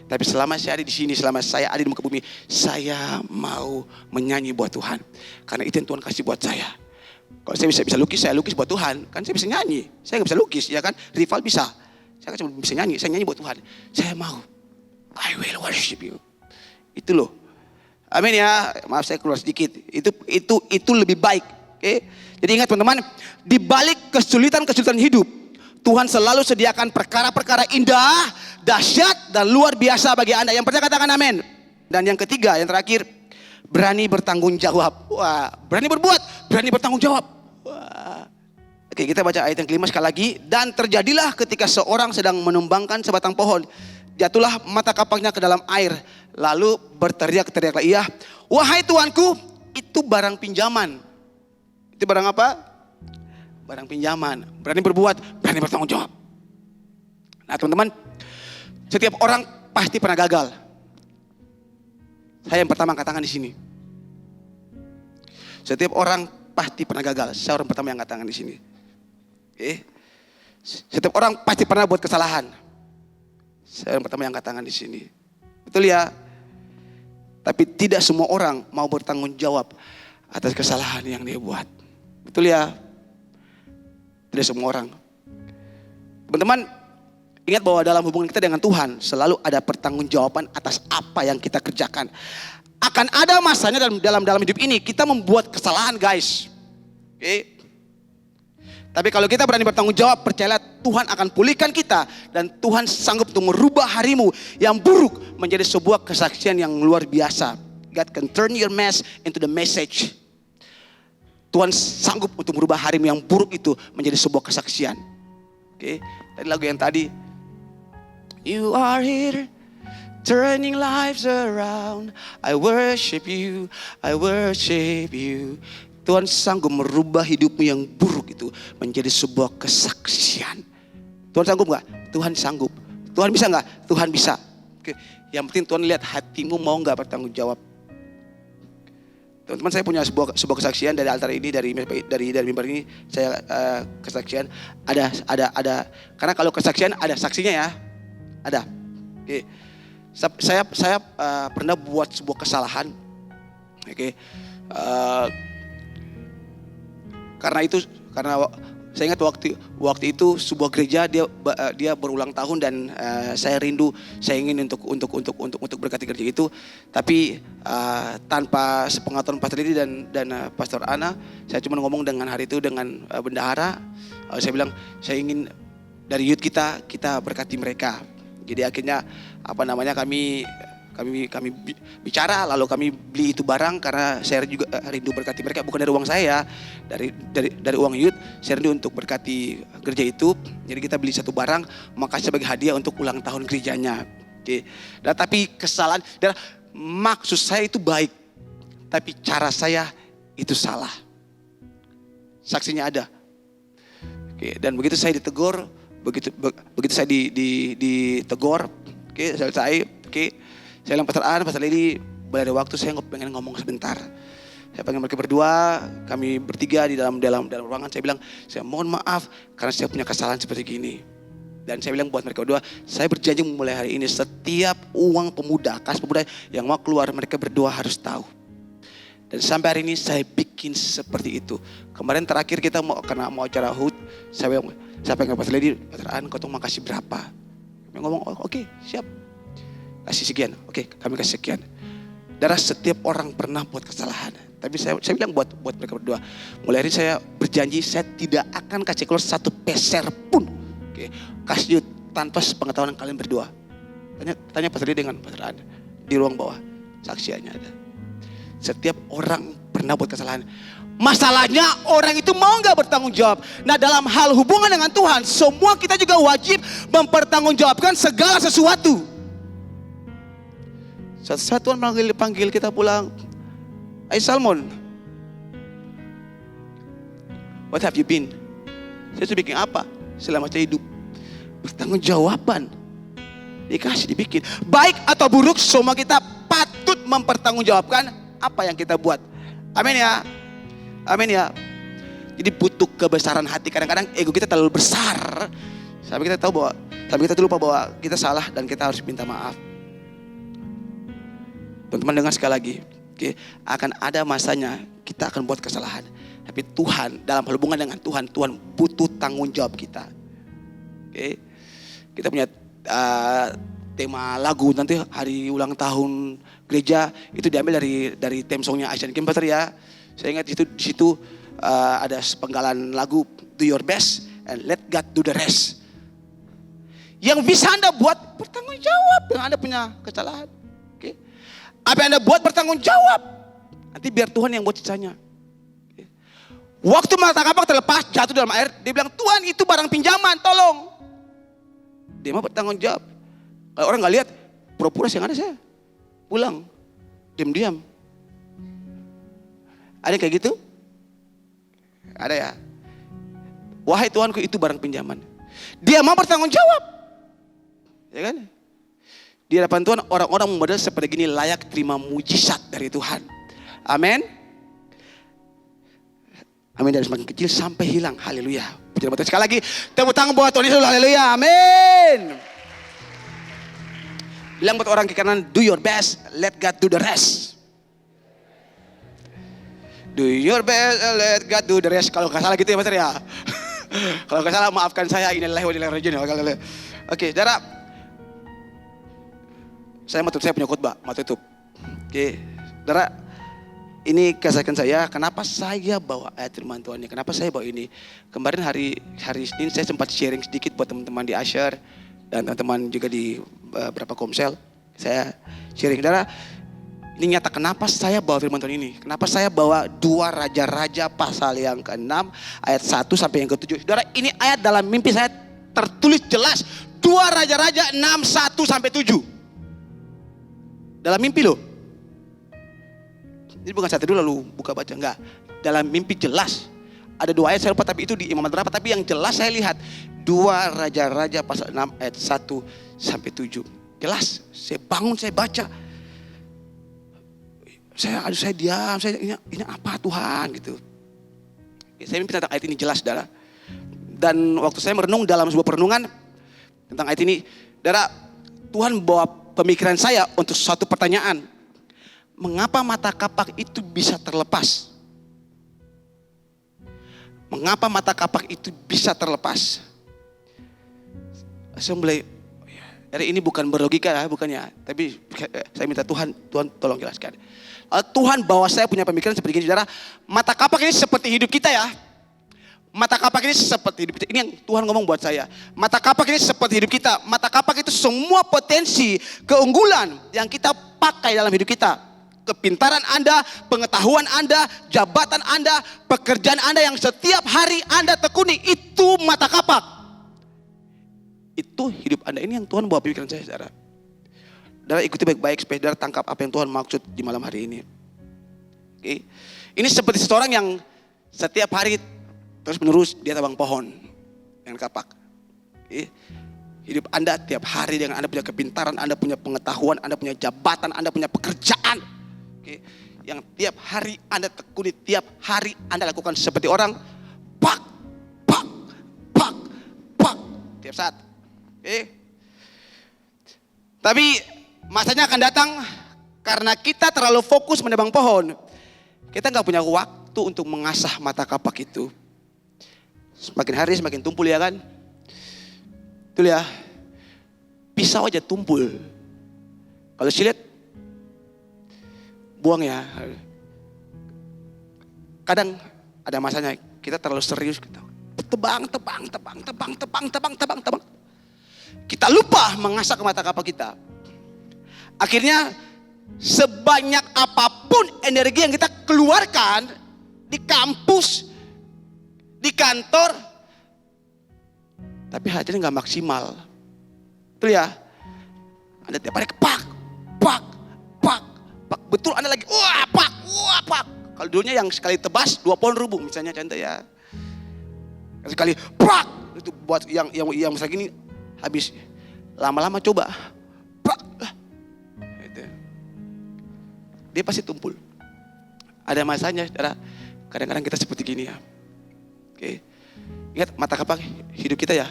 Speaker 1: Tapi selama saya ada di sini, selama saya ada di muka bumi, saya mau menyanyi buat Tuhan. Karena itu yang Tuhan kasih buat saya. Kalau saya bisa lukis, saya lukis buat Tuhan. Kan saya bisa nyanyi, saya nggak bisa lukis, ya kan? Rival bisa. Saya kan cuma bisa nyanyi, saya nyanyi buat Tuhan. Saya mau, I will worship you. Itu loh. Amin ya. Maaf saya keluar sedikit. Itu lebih baik. Oke. Jadi ingat teman-teman, di balik kesulitan-kesulitan hidup, Tuhan selalu sediakan perkara-perkara indah, dahsyat dan luar biasa bagi Anda. Yang pertama katakan amin. Dan yang ketiga, yang terakhir, berani bertanggung jawab. Wah, berani berbuat, berani bertanggung jawab. Wah. Oke, kita baca ayat yang kelima sekali lagi. Dan terjadilah ketika seorang sedang menumbangkan sebatang pohon, jatuhlah mata kapaknya ke dalam air. Lalu berteriak-teriaklah ia, wahai tuanku, itu barang pinjaman. Itu barang apa? Barang pinjaman. Berani berbuat, berani bertanggung jawab. Nah teman-teman, setiap orang pasti pernah gagal. Saya yang pertama angkat tangan di sini. Setiap orang pasti pernah gagal. Saya orang pertama yang angkat tangan di sini. Oke. Setiap orang pasti pernah buat kesalahan. Saya yang pertama yang angkat tangan di sini. Betul ya? Tapi tidak semua orang mau bertanggung jawab atas kesalahan yang dia buat. Betul ya? Tidak semua orang. Teman-teman, ingat bahwa dalam hubungan kita dengan Tuhan selalu ada pertanggungjawaban atas apa yang kita kerjakan. Akan ada masanya dalam hidup ini kita membuat kesalahan, guys. Oke. Tapi kalau kita berani bertanggung jawab, percayalah Tuhan akan pulihkan kita dan Tuhan sanggup untuk merubah harimu yang buruk menjadi sebuah kesaksian yang luar biasa. God can turn your mess into the message. Tuhan sanggup untuk merubah harimu yang buruk itu menjadi sebuah kesaksian. Oke. Tadi lagu yang tadi, you are here, turning lives around. I worship you, I worship you. Tuhan sanggup merubah hidupmu yang buruk itu menjadi sebuah kesaksian. Tuhan sanggup gak? Tuhan sanggup. Tuhan bisa gak? Tuhan bisa. Oke. Yang penting Tuhan lihat hatimu mau gak bertanggung jawab. Teman-teman, saya punya sebuah kesaksian dari altar ini, dari mimbar ini. Saya kesaksian ada. Karena kalau kesaksian ada saksinya ya. Ada. Oke. Saya pernah buat sebuah kesalahan. Oke. Karena saya ingat waktu itu sebuah gereja dia berulang tahun dan saya rindu, saya ingin untuk berkati gereja itu, tapi tanpa sepengetahuan Pastor Lidi dan Pastor Ana, saya cuma ngomong dengan hari itu dengan bendahara. Saya bilang saya ingin dari youth kita berkati mereka. Jadi akhirnya kami bicara, lalu kami beli itu barang karena saya juga rindu berkati mereka, bukan dari uang saya, dari uang youth. Saya rindu untuk berkati gereja itu. Jadi kita beli satu barang, maka sebagai hadiah untuk ulang tahun gerejanya. Oke. Dan tapi kesalahan, dan maksud saya itu baik, tapi cara saya itu salah. Saksinya ada. Oke. Dan begitu saya ditegur, begitu saya ditegur, oke, selesai, oke. Saya bilang Pastor Lili, boleh ada waktu saya pengen ngomong sebentar. Saya pengen mereka berdua, kami bertiga di dalam ruangan. Saya bilang, saya mohon maaf karena saya punya kesalahan seperti gini. Dan saya bilang buat mereka berdua, saya berjanji mulai hari ini setiap uang pemuda, kas pemuda yang mau keluar, mereka berdua harus tahu. Dan sampai hari ini saya bikin seperti itu. Kemarin terakhir kita mau acara HUT, saya pengen Pastor Lili, Pastor An, kau mau kasih berapa? Kami ngomong, oke, siap. Kasih sekian, oke, kami kasih sekian. Darah, setiap orang pernah buat kesalahan. Tapi saya bilang buat mereka berdua, mulai hari saya berjanji saya tidak akan kasih keluar satu peser pun. Oke, kasih tanpa sepengetahuan kalian berdua. Tanya Pastor Lili dengan Pastor An di ruang bawah, saksiannya ada. Setiap orang pernah buat kesalahan. Masalahnya orang itu mau gak bertanggung jawab. Nah, dalam hal hubungan dengan Tuhan, semua kita juga wajib mempertanggungjawabkan segala sesuatu. Suatu saat Tuhan panggil kita pulang. Hai Salmon, what have you been? Saya sudah bikin apa selama saya hidup? Pertanggungjawaban dikasih, dibikin. Baik atau buruk, semua kita patut mempertanggungjawabkan apa yang kita buat. Amin ya. Amin ya. Jadi butuh kebesaran hati. Kadang-kadang ego kita terlalu besar sampai kita lupa bahwa kita salah dan kita harus minta maaf. Teman-teman dengar sekali lagi, oke, akan ada masanya kita akan buat kesalahan. Tapi Tuhan, dalam hubungan dengan Tuhan butuh tanggung jawab kita. Oke. Kita punya tema lagu nanti hari ulang tahun gereja itu diambil dari theme songnya Asian Games ya. Saya ingat di situ ada penggalan lagu Do Your Best and Let God Do the Rest. Yang bisa Anda buat bertanggung jawab dengan Anda punya kesalahan. Oke. Apa yang Anda buat bertanggung jawab. Nanti biar Tuhan yang buat sisanya. Oke. Waktu mata kapak terlepas jatuh dalam air, dia bilang, Tuhan itu barang pinjaman, tolong. Dia mau bertanggung jawab. Kalau orang gak lihat, pura-pura yang ada saya pulang, diam-diam. Ada yang kayak gitu? Ada ya. Wahai Tuhanku, itu barang pinjaman. Dia mau bertanggung jawab. Ya kan? Di hadapan Tuhan orang-orang model seperti gini layak terima mujizat dari Tuhan. Amin. Amin, dari semakin kecil sampai hilang. Haleluya. Puji Tuhan. Sekali lagi tepuk tangan buat Tuhan Yesus. Haleluya. Amin. Bilang buat orang ke kanan, do your best, let God do the rest. Do your best, let God do the rest. Kalau gak salah gitu ya Pastor ya. Kalau gak salah maafkan saya. Inilah wa inilah rajiun. Oke, saudara. Saya punya khotbah, mau tutup. Oke, saudara. Ini kesaksian saya, kenapa saya bawa ayat firman Tuhan ini. Kenapa saya bawa ini. Kemarin hari Senin saya sempat sharing sedikit buat teman-teman di Asher. Dan teman-teman juga di beberapa komsel. Saya sharing, saudara. Ini nyata kenapa saya bawa firman Tuhan ini. Kenapa saya bawa 2 Raja-Raja pasal yang ke-6 ayat 1 sampai yang ke-7. Saudara, ini ayat dalam mimpi saya tertulis jelas. 2 Raja-Raja 6, 1 sampai 7. Dalam mimpi loh. Ini bukan satu dulu lalu buka baca. Enggak. Dalam mimpi jelas. Ada 2 ayat saya lupa tapi itu di imamat berapa. Tapi yang jelas saya lihat. 2 Raja-Raja pasal 6 ayat 1 sampai 7. Jelas. Saya bangun, saya baca. Saya diam, ini apa Tuhan gitu. Saya mimpi tentang ayat ini jelas, saudara. Dan waktu saya merenung dalam sebuah perenungan tentang ayat ini, saudara, Tuhan bawa pemikiran saya untuk suatu pertanyaan. Mengapa mata kapak itu bisa terlepas? Mengapa mata kapak itu bisa terlepas? Saya mulai, hari ini bukan berlogika ya, bukannya. Tapi saya minta Tuhan tolong jelaskan. Tuhan bawa saya punya pemikiran seperti ini, saudara. Mata kapak ini seperti hidup kita ya. Mata kapak ini seperti hidup kita. Ini yang Tuhan ngomong buat saya. Mata kapak ini seperti hidup kita. Mata kapak itu semua potensi, keunggulan yang kita pakai dalam hidup kita. Kepintaran Anda, pengetahuan Anda, jabatan Anda, pekerjaan Anda yang setiap hari Anda tekuni. Itu mata kapak. Itu hidup Anda. Ini yang Tuhan bawa pikiran saya, saudara. Saudara ikuti baik-baik supaya saudara tangkap apa yang Tuhan maksud di malam hari ini. Oke. Ini seperti seseorang yang setiap hari terus menerus dia tabang pohon dengan kapak. Oke. Hidup Anda tiap hari dengan Anda punya kepintaran, Anda punya pengetahuan, Anda punya jabatan, Anda punya pekerjaan. Oke. Yang tiap hari Anda tekuni, tiap hari Anda lakukan seperti orang pak tiap saat. Oke. Tapi masanya akan datang karena kita terlalu fokus menebang pohon. Kita gak punya waktu untuk mengasah mata kapak itu. Semakin hari semakin tumpul ya kan. Betul ya. Pisau aja tumpul. Kalau silet, buang ya. Kadang ada masanya kita terlalu serius. Tebang. Kita lupa mengasah ke mata kapak kita. Akhirnya sebanyak apapun energi yang kita keluarkan di kampus, di kantor, tapi hasilnya nggak maksimal. Betul ya? Anda tiap hari pak. Betul Anda lagi pak. Kalau dulunya yang sekali tebas 20.000 misalnya contoh ya. Sekali pak itu buat yang misalnya gini habis. Lama-lama coba pak. Gitu. Dia pasti tumpul. Ada masanya, saudara. Kadang-kadang kita seperti gini ya. Oke. Ingat mata kapak hidup kita ya.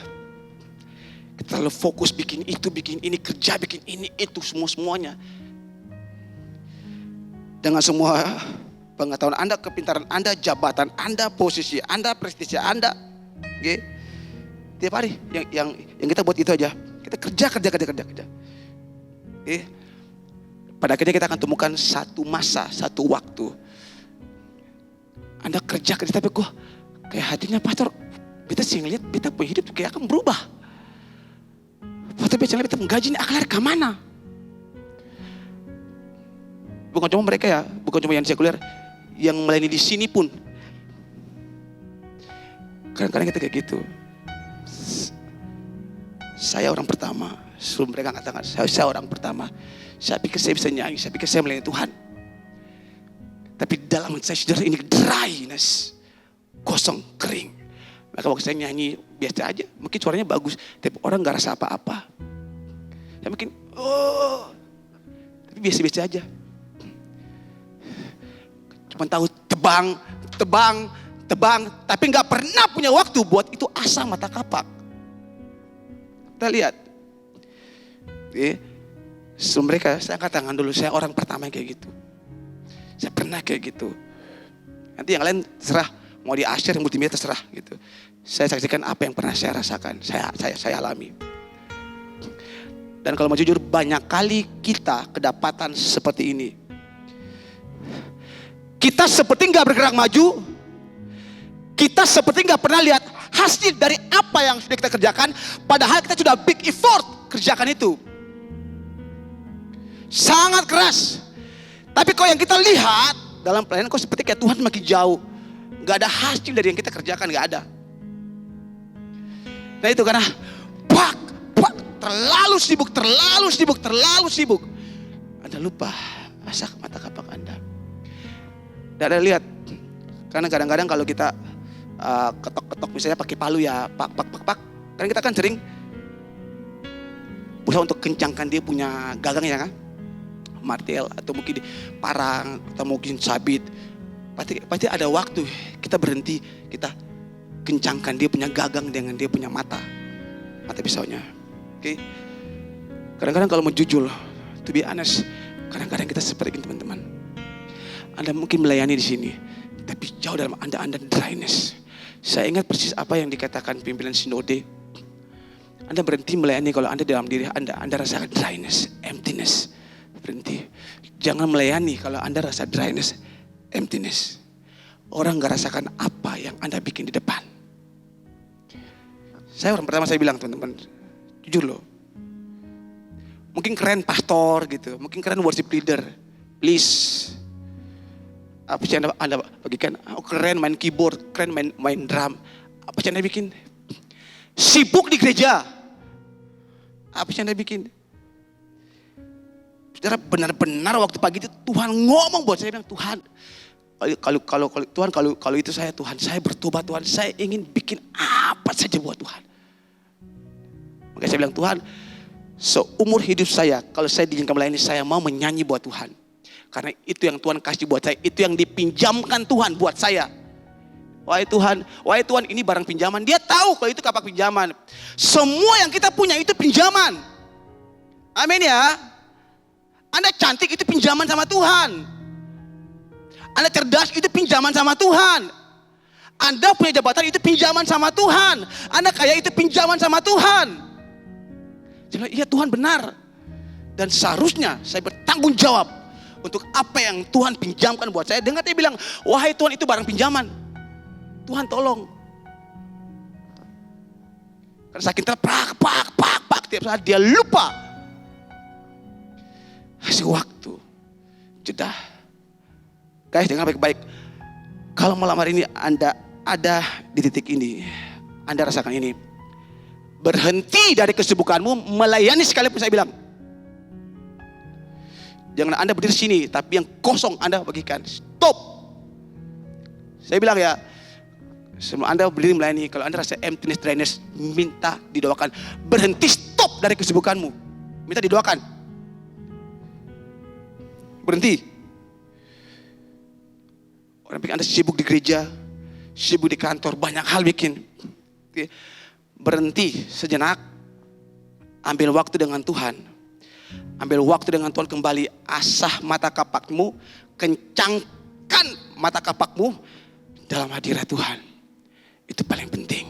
Speaker 1: Kita terlalu fokus bikin itu, bikin ini, kerja, bikin ini, itu, semuanya. Dengan semua pengetahuan Anda, kepintaran Anda, jabatan Anda, posisi Anda, prestasi Anda. Okay. Tiap hari yang kita buat itu aja. Kita kerja. Okay. Pada akhirnya kita akan temukan satu masa, satu waktu. Anda kerja, tapi kok kayak hatinya pastor, kita sih ngeliat, kita punya hidup kayak akan berubah. Pastor biasa ngeliat, kita menggaji ini aklar ke mana? Bukan cuma mereka ya, bukan cuma yang sekuler, yang melayani di sini pun. Kadang-kadang kita kayak gitu. Saya orang pertama, sebelum mereka katakan, saya orang pertama. Saya pikir saya bisa nyanyi, saya pikir saya melayani Tuhan. Tapi dalam saya saudara ini dryness, kosong, kering. Maka waktu saya nyanyi biasa aja, mungkin suaranya bagus, tapi orang gak rasa apa-apa. Saya mungkin, tapi biasa-biasa aja. Cuma tahu tebang, tapi gak pernah punya waktu buat itu asa mata kapak. Kita lihat. Sebelum mereka, saya angkat tangan dulu, saya orang pertama yang kayak gitu. Saya pernah kayak gitu. Nanti yang lain terserah, mau di asyir, multimedia terserah gitu. Saya saksikan apa yang pernah saya rasakan, saya alami. Dan kalau mau jujur, banyak kali kita kedapatan seperti ini. Kita seperti gak bergerak maju. Kita seperti gak pernah lihat hasil dari apa yang sudah kita kerjakan. Padahal kita sudah big effort kerjakan itu. Sangat keras. Tapi kalau yang kita lihat dalam pelayanan kok seperti kayak Tuhan makin jauh. Gak ada hasil dari yang kita kerjakan, gak ada. Nah itu karena terlalu sibuk. Anda lupa asa mata kapak Anda. Dan Anda lihat, karena kadang-kadang kalau kita ketok-ketok misalnya pakai palu ya, pak. Karena kita kan sering berusaha untuk kencangkan dia punya gagang ya kan. Martel atau mungkin parang atau mungkin sabit. Pasti ada waktu kita berhenti, kita kencangkan dia punya gagang dengan dia punya mata pisaunya. Oke. Kadang-kadang kalau mau jujur, to be honest, kadang-kadang kita seperti ini teman-teman. Anda mungkin melayani di sini, tapi jauh dalam Anda dryness. Saya ingat persis apa yang dikatakan pimpinan sinode. Anda berhenti melayani kalau Anda dalam diri Anda rasakan dryness, emptiness. Berhenti. Jangan melayani kalau Anda rasa dryness, emptiness. Orang gak rasakan apa yang Anda bikin di depan. Saya orang pertama saya bilang teman-teman, jujur loh. Mungkin keren pastor gitu, mungkin keren worship leader. Please. Apa sih Anda bagikan? Oh, keren main keyboard, keren main drum. Apa sih Anda bikin? Sibuk di gereja. Apa sih Anda bikin? Saudara, benar-benar waktu pagi itu Tuhan ngomong buat saya, bilang Tuhan, kalau itu saya Tuhan, saya bertobat Tuhan, saya ingin bikin apa saja buat Tuhan. Maka saya bilang Tuhan, seumur hidup saya, kalau saya diizinkan melayani, saya mau menyanyi buat Tuhan. Karena itu yang Tuhan kasih buat saya, itu yang dipinjamkan Tuhan buat saya. Wahai Tuhan, ini barang pinjaman. Dia tahu kalau itu kapak pinjaman. Semua yang kita punya itu pinjaman. Amin ya. Anda cantik itu pinjaman sama Tuhan. Anda cerdas itu pinjaman sama Tuhan. Anda punya jabatan itu pinjaman sama Tuhan. Anda kaya itu pinjaman sama Tuhan. Saya bilang, iya Tuhan benar. Dan seharusnya saya bertanggung jawab untuk apa yang Tuhan pinjamkan buat saya. Dengar dia bilang, wahai Tuhan itu barang pinjaman. Tuhan tolong. Karena saking pak tiap saat dia lupa. Kasih waktu. Sudah. Guys, dengar baik-baik. Kalau malam hari ini Anda ada di titik ini, Anda rasakan ini. Berhenti dari kesibukanmu melayani sekalipun, saya bilang. Jangan Anda berdiri sini, tapi yang kosong Anda bagikan. Stop. Saya bilang ya, sebelum Anda berdiri melayani, kalau Anda rasa emptiness, dryness, minta didoakan. Berhenti, stop dari kesibukanmu. Minta didoakan. Berhenti. Orang pikir Anda sibuk di gereja, sibuk di kantor, banyak hal bikin. Oke. Berhenti sejenak, ambil waktu dengan Tuhan. Ambil waktu dengan Tuhan kembali, asah mata kapakmu, kencangkan mata kapakmu dalam hadirat Tuhan. Itu paling penting.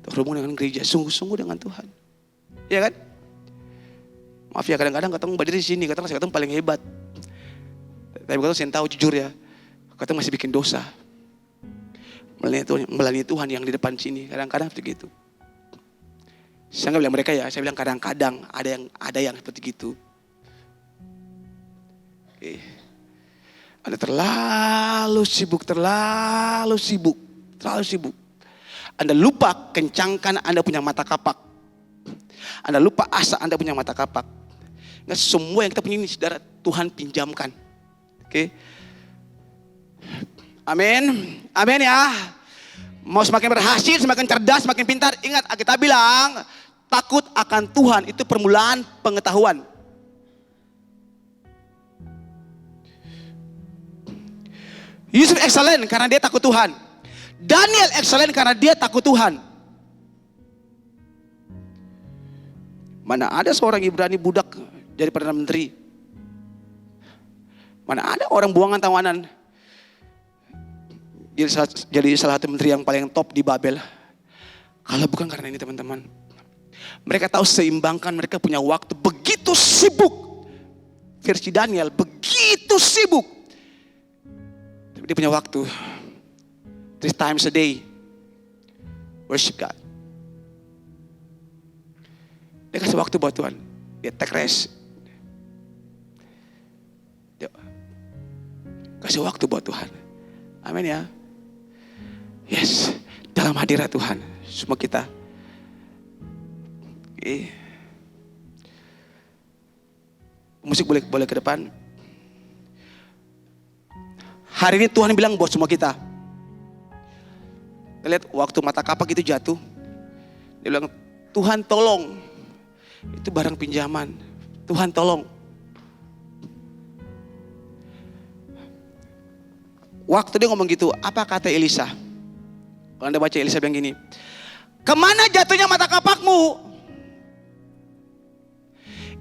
Speaker 1: Terhubung dengan gereja, sungguh-sungguh dengan Tuhan. Iya kan? Maaf ya, kadang-kadang ketemu berdiri di sini, ketemu paling hebat. Tapi kalau saya tahu jujur ya, katanya masih bikin dosa. Melayani Tuhan yang di depan sini. Kadang-kadang seperti itu. Saya nggak bilang mereka ya, saya bilang kadang-kadang ada yang seperti itu. Oke. Anda terlalu sibuk. Anda lupa kencangkan Anda punya mata kapak. Anda lupa asa Anda punya mata kapak. Nggak semua yang kita punya ini, saudara, Tuhan pinjamkan. Oke. Amin. Amin ya. Mau semakin berhasil, semakin cerdas, semakin pintar. Ingat, kita bilang takut akan Tuhan itu permulaan pengetahuan. Yusuf excellent karena dia takut Tuhan. Daniel excellent karena dia takut Tuhan. Mana ada seorang Ibrani budak jadi Perdana Menteri? Mana ada orang buangan tawanan jadi salah satu menteri yang paling top di Babel? Kalau bukan karena ini teman-teman. Mereka tahu seimbangkan, mereka punya waktu begitu sibuk. Versi Daniel begitu sibuk. Tapi dia punya waktu 3 times a day worship God. Dia kasih waktu buat Tuhan. Dia take rest. Dia kasih waktu buat Tuhan. Amin ya. Yes, dalam hadirat Tuhan, semua kita. Oke. Musik boleh ke depan. Hari ini Tuhan bilang buat semua kita. Kita lihat waktu mata kapak itu jatuh. Dia bilang, Tuhan tolong. Itu barang pinjaman. Tuhan tolong. Waktu dia ngomong gitu, apa kata Elisa? Kalau Anda baca, Elisa bilang gini, kemana jatuhnya mata kapakmu?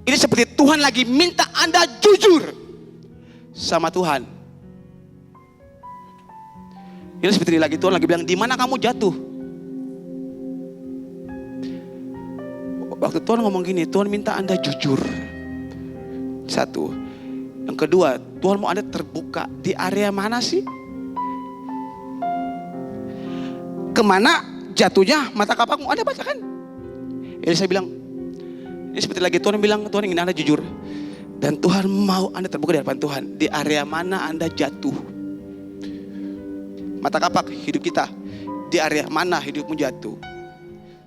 Speaker 1: Ini seperti Tuhan lagi minta Anda jujur sama Tuhan. Ini seperti lagi Tuhan lagi bilang, di mana kamu jatuh? Waktu Tuhan ngomong gini, Tuhan minta Anda jujur. Satu. Yang kedua, Tuhan mau Anda terbuka. Di area mana sih? Kemana jatuhnya mata kapakmu? Anda baca kan? Elisa bilang, ini seperti lagi Tuhan bilang, Tuhan ingin Anda jujur. Dan Tuhan mau Anda terbuka di hadapan Tuhan. Di area mana Anda jatuh? Mata kapak hidup kita. Di area mana hidupmu jatuh?